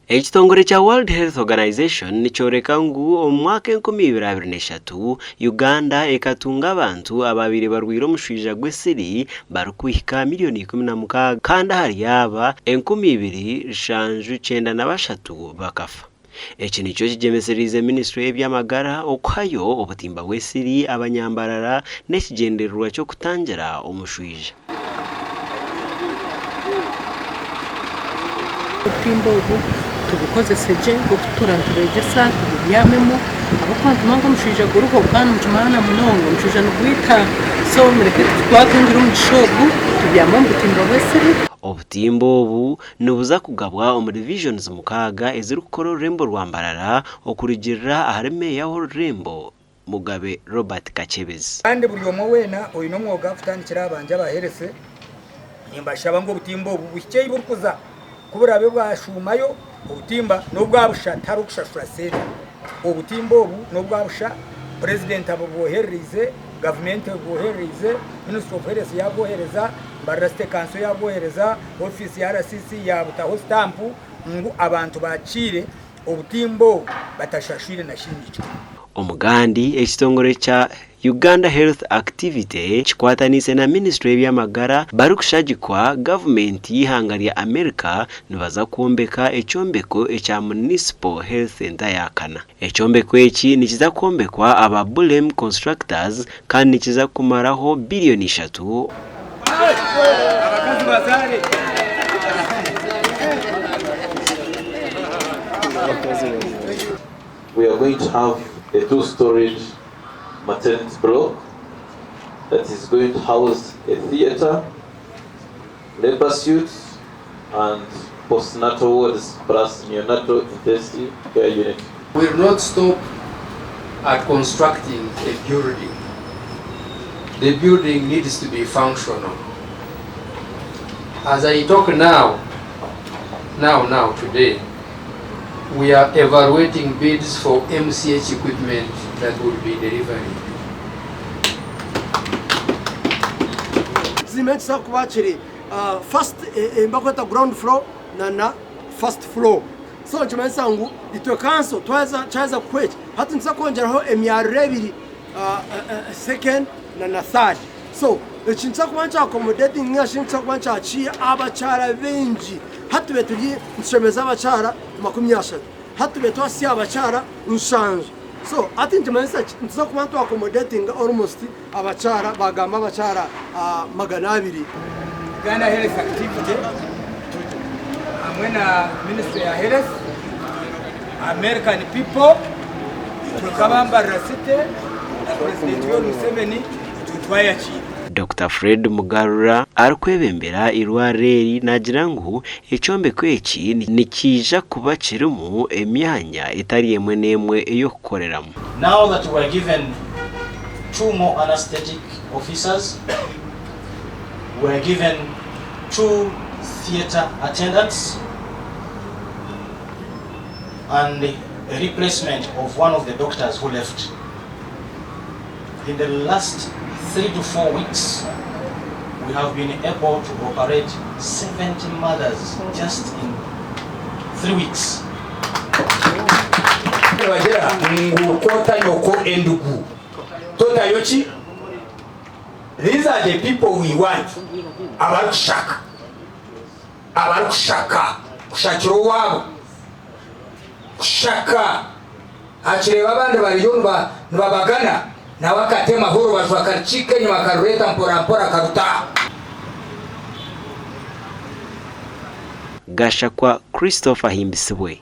Ekitongole kya World Health Organization nichoreka ngu omwaka 2023 Uganda ekatunga abantu ababiri barwire omushwija gw'esiri barukwihika milioni 16 kandi hari aba 2,793 bakafa. Eki nicho kigemeserize Ministry y'ebyamagara okuhayo obutimba bw'esiri abanyambarara n'ekigendererwa kyo kutangira omushwija. Tubukoze seje kuturanturegesa tubyamemo abakwantu mushija guruko kandi mujumana munongo mujija nugwita so mureke twatungira umushogu tubyamo butimba bweseri. Obutimba obu nubuza kugabwa mu divisions mukaga eziri kukora ururembo rwambarara okurigirira ahareme yaho Rembo Mugabe Robert Kachebezi. Kandi buri omwe wena oyino mwoga kutandikira abanje abaherese nimbashaba ngo butimba obu bushye burukuza kuburabe bwashumayo ubutimba n'ubwabusha tarukushashura sera ubutimba obu n'ubwabusha president abohereze government abohereze minister of health yabohereza barasite kanso yabohereza office ya RCC yabutaho stamp ngo abantu bacire ubutimbo batashashire na shingicho. Omugandi ekitongole kya Uganda Health Activity chikwatanise na Ministry y'ebyamagara barukushagikwa government y'ihanga lya America nibaza kuombeka ekyombeko ekya Municipal Health Center yakana. Ekyombeko eki nikiza kuombekwa aba Bulem Constructors kandi nikiza kumaraho bilioni 3. We are going to have a 2-storage maternity block that is going to house a theater, labor suits, and postnatal wards plus neonatal intensive care unit. We will not stop at constructing a building. The building needs to be functional. As I talk now, today, we are evaluating bids for MCH equipment that will be delivered. Cement sakuachiri first mbakota ground floor na first floor. So nchimesa ngu itwe kanso twaza kwechi hatu nisa konjeraho emyarire 2 second na third. So echinsa kubancha accommodating ngashinsa kubancha achi abachara benji hatu betugi nshemeza abachara 30 hatu betwasi abachara nshanju. So I think nchimesa nisa kubancha accommodating almost abachara bagamba abachara 200. Uganda Health Activity amwena Ministry ya Health American people tukabamba rasite na President Yoweri Museveni tutwaya chi. Dr. Fred Mugarura arikwebembera irwareri nagira ngo ekyombeko eki nikija kuba kirimu emyanya itari yemwe nemwe eyo kukoreramo. Now that we are given 2 more anesthetic officers, we are given 2 theater attendants and a replacement of one of the doctors who left. In the last 3 to 4 weeks, we have been able to operate 70 mothers just in 3 weeks. These are the people we want. Abarushaka. Kushakiro wabo. Kushaka. Achireba abandi bariyumva nibabagana na wakate mahoro bazwakachike nyuma karureta mpora karuta. Gashakwa Christopher Himbisibwe.